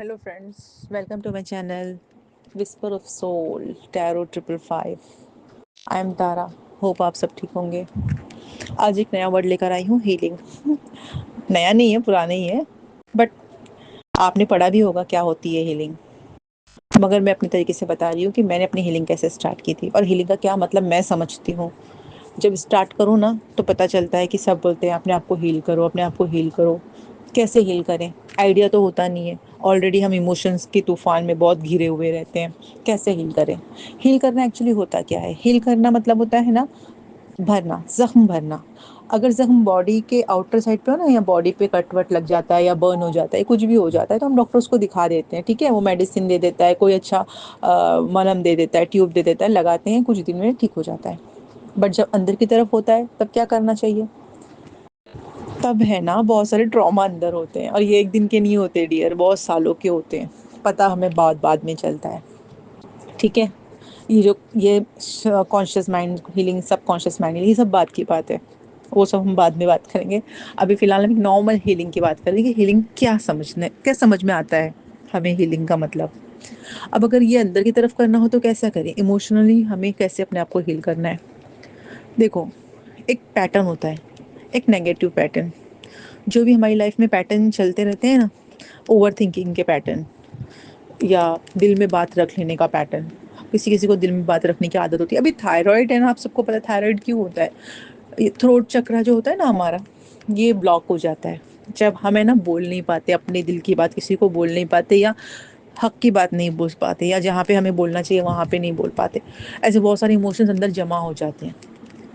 Hello friends, welcome to my channel Whisper of Soul Tarot 555। I am Tara. Hope आप सब ठीक होंगे। आज एक नया वर्ड लेकर आई हूँ, हीलिंग। नया नहीं है, पुराना ही है, बट आपने पढ़ा भी होगा क्या होती है हीलिंग। मगर मैं अपने तरीके से बता रही हूँ कि मैंने अपनी हीलिंग कैसे स्टार्ट की थी और हीलिंग का क्या मतलब मैं समझती हूँ। जब स्टार्ट करूँ ना तो पता चलता है कि सब बोलते हैं अपने आप को हील करो, अपने आप को हील करो। कैसे हील करें, आइडिया तो होता नहीं है। ऑलरेडी हम इमोशंस के तूफान में बहुत घिरे हुए रहते हैं। कैसे हील करें। हील करना एक्चुअली होता क्या है, हील करना मतलब होता है ना, भरना, जख्म भरना। अगर जख्म बॉडी के आउटर साइड पे हो ना, या बॉडी पे कट वट लग जाता है या बर्न हो जाता है, कुछ भी हो जाता है, तो हम डॉक्टर्स को दिखा देते हैं। ठीक है, वो मेडिसिन दे देता है, कोई अच्छा मलहम दे देता है, ट्यूब दे देता है, लगाते हैं, कुछ दिन में ठीक हो जाता है। बट जब अंदर की तरफ होता है तब क्या करना चाहिए। तब है ना, बहुत सारे ट्रॉमा अंदर होते हैं और ये एक दिन के नहीं होते डियर, बहुत सालों के होते हैं। पता हमें बाद बाद में चलता है। ठीक है, ये कॉन्शियस माइंड हीलिंग, सब कॉन्शियस माइंड, ये सब बात की बात है। वो सब हम बाद में बात करेंगे। अभी फिलहाल हम नॉर्मल हीलिंग की बात करेंगे। हीलिंग क्या समझ में आता है हमें हीलिंग का मतलब। अब अगर ये अंदर की तरफ करना हो तो कैसा करें, इमोशनली हमें कैसे अपने आप को हील करना है। देखो, एक पैटर्न होता है, एक नेगेटिव पैटर्न। जो भी हमारी लाइफ में पैटर्न चलते रहते हैं ना, ओवर थिंकिंग के पैटर्न या दिल में बात रख लेने का पैटर्न। किसी किसी को दिल में बात रखने की आदत होती है। अभी थायराइड है ना, आप सबको पता है थायराइड क्यों होता है। ये थ्रोट चक्र जो होता है ना हमारा, ये ब्लॉक हो जाता है जब हमें ना बोल नहीं पाते अपने दिल की बात, किसी को बोल नहीं पाते, या हक की बात नहीं बोल पाते, या जहाँ पे हमें बोलना चाहिए वहाँ पे नहीं बोल पाते। ऐसे बहुत सारे इमोशंस अंदर जमा हो जाते हैं,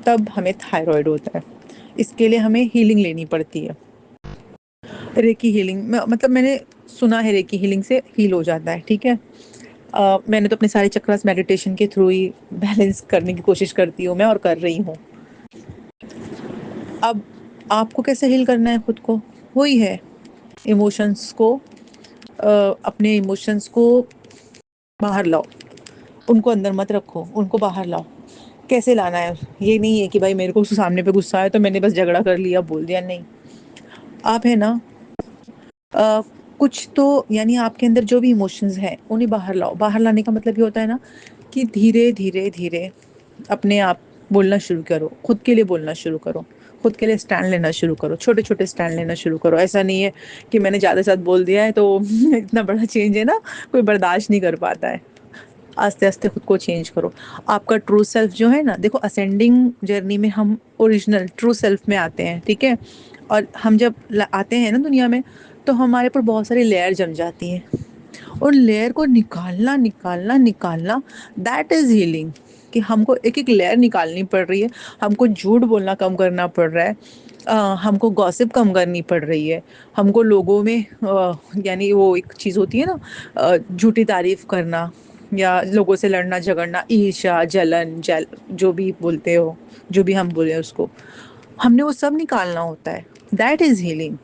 तब हमें थायराइड होता है। इसके लिए हमें हीलिंग लेनी पड़ती है। रेकी हीलिंग मतलब मैंने सुना है रेकी हीलिंग से हील हो जाता है। ठीक है, मैंने तो अपने सारे चक्रास मेडिटेशन के थ्रू ही बैलेंस करने की कोशिश करती हूँ मैं, और कर रही हूँ। अब आपको कैसे हील करना है खुद को, वही है, इमोशंस को, अपने इमोशंस को बाहर लाओ। उनको अंदर मत रखो, उनको बाहर लाओ। कैसे लाना है, ये नहीं है कि भाई मेरे को उसके सामने पे गुस्सा है तो मैंने बस झगड़ा कर लिया, बोल दिया, नहीं। आप है ना, अ, कुछ तो, यानी आपके अंदर जो भी इमोशंस हैं उन्हें बाहर लाओ। बाहर लाने का मतलब ये होता है ना कि धीरे धीरे धीरे अपने आप बोलना शुरू करो, खुद के लिए बोलना शुरू करो, खुद के लिए स्टैंड लेना शुरू करो, छोटे छोटे स्टैंड लेना शुरू करो। ऐसा नहीं है कि मैंने ज़्यादा साथ बोल दिया है तो इतना बड़ा चेंज है ना, कोई बर्दाश्त नहीं कर पाता है। आस्ते आस्ते खुद को चेंज करो। आपका ट्रू सेल्फ जो है ना, देखो असेंडिंग जर्नी में हम ओरिजिनल ट्रू सेल्फ में आते हैं। ठीक है, और हम जब आते हैं ना दुनिया में, तो हमारे पर बहुत सारी लेयर जम जाती हैं, और लेयर को निकालना निकालना निकालना, दैट इज़ हीलिंग। कि हमको एक एक लेयर निकालनी पड़ रही है, हमको झूठ बोलना कम करना पड़ रहा है, हमको गॉसिप कम करनी पड़ रही है, हमको लोगों में यानी वो एक चीज़ होती है ना, झूठी तारीफ करना, या लोगों से लड़ना झगड़ना, ईर्ष्या, जलन, जो भी बोलते हो, जो भी हम बोले उसको, हमने वो सब निकालना होता है। That is healing.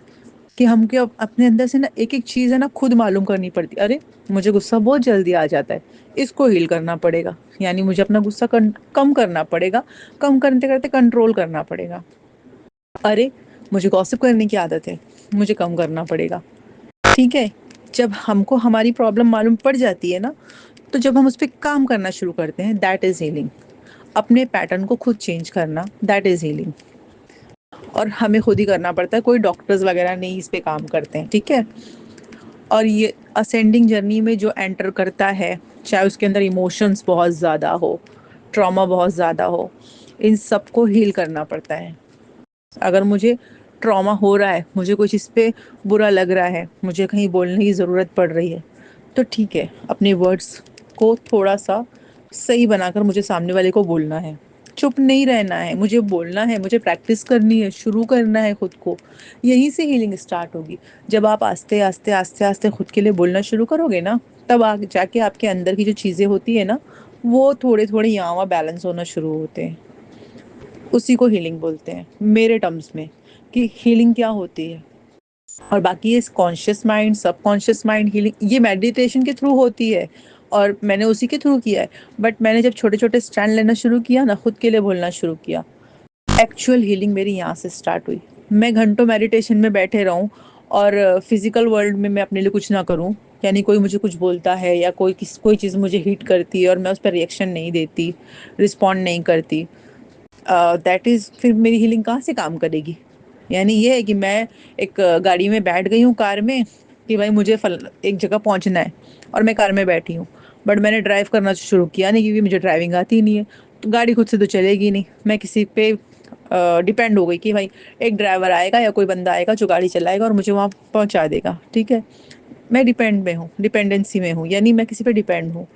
कि हमको अपने अंदर से ना एक एक चीज़ है ना खुद मालूम करनी पड़ती। अरे, मुझे गुस्सा बहुत जल्दी आ जाता है, इसको हील करना पड़ेगा। यानी मुझे अपना गुस्सा कम करना पड़ेगा, कम करते करते कंट्रोल करना पड़ेगा। अरे, मुझे गॉसिप करने की आदत है, मुझे कम करना पड़ेगा। ठीक है, जब हमको हमारी प्रॉब्लम मालूम पड़ जाती है ना, तो जब हम उस पर काम करना शुरू करते हैं, दैट इज़ हीलिंग। अपने पैटर्न को खुद चेंज करना, दैट इज़ हीलिंग। और हमें खुद ही करना पड़ता है, कोई डॉक्टर्स वगैरह नहीं इस पे काम करते हैं। ठीक है, और ये असेंडिंग जर्नी में जो एंटर करता है, चाहे उसके अंदर इमोशंस बहुत ज़्यादा हो, ट्रॉमा बहुत ज़्यादा हो, इन सबको हील करना पड़ता है। अगर मुझे ट्रॉमा हो रहा है, मुझे कुछ इस पे बुरा लग रहा है, मुझे कहीं बोलने की ज़रूरत पड़ रही है, तो ठीक है, अपने वर्ड्स को थोड़ा सा सही बनाकर मुझे सामने वाले को बोलना है। चुप नहीं रहना है, मुझे बोलना है, मुझे प्रैक्टिस करनी है, शुरू करना है खुद को। यहीं से हीलिंग स्टार्ट होगी। जब आप आस्ते आस्ते आस्ते आस्ते खुद के लिए बोलना शुरू करोगे ना, तब आगे जाके आपके अंदर की जो चीज़ें होती है ना, वो थोड़े थोड़े यहाँ वहाँ बैलेंस होना शुरू होते हैं। उसी को हीलिंग बोलते हैं मेरे टर्म्स में, कि हीलिंग क्या होती है। और बाकी ये conscious mind, subconscious mind healing, ये मेडिटेशन के थ्रू होती है, और मैंने उसी के थ्रू किया है। बट मैंने जब छोटे छोटे स्टैंड लेना शुरू किया ना, खुद के लिए बोलना शुरू किया, एक्चुअल हीलिंग मेरी यहाँ से स्टार्ट हुई। मैं घंटों मेडिटेशन में बैठे रहूँ और फिजिकल वर्ल्ड में मैं अपने लिए कुछ ना करूं, यानी कोई मुझे कुछ बोलता है या कोई चीज़ मुझे हिट करती है और मैं उस पर रिएक्शन नहीं देती, रिस्पॉन्ड नहीं करती, दैट इज़ फिर मेरी हीलिंग कहाँ से काम करेगी। यानी ये है कि मैं एक गाड़ी में बैठ गई हूँ, कार में, कि भाई मुझे एक जगह पहुँचना है और मैं कार में बैठी हूँ, बट मैंने ड्राइव करना शुरू किया नहीं क्योंकि मुझे ड्राइविंग आती नहीं है, तो गाड़ी खुद से तो चलेगी नहीं, मैं किसी पे डिपेंड हो गई कि भाई एक ड्राइवर आएगा या कोई बंदा आएगा जो गाड़ी चलाएगा और मुझे वहाँ पहुँचा देगा, ठीक है। मैं डिपेंड में हूँ, डिपेंडेंसी में हूँ, यानी मैं किसी पे डिपेंड हूँ।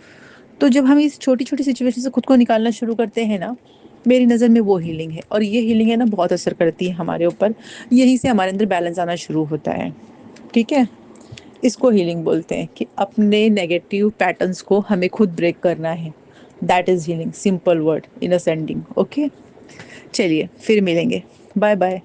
तो जब हम इस छोटी-छोटी सिचुएशन से खुद को निकालना शुरू करते हैं ना, मेरी नज़र में वो हीलिंग है, और ये हीलिंग है ना बहुत असर करती है हमारे ऊपर। यहीं से हमारे अंदर बैलेंस आना शुरू होता है, ठीक है? इसको हीलिंग बोलते हैं कि अपने नेगेटिव पैटर्न्स को हमें खुद ब्रेक करना है। That is healing, simple word in ascending, okay? चलिए फिर मिलेंगे। बाय-बाय।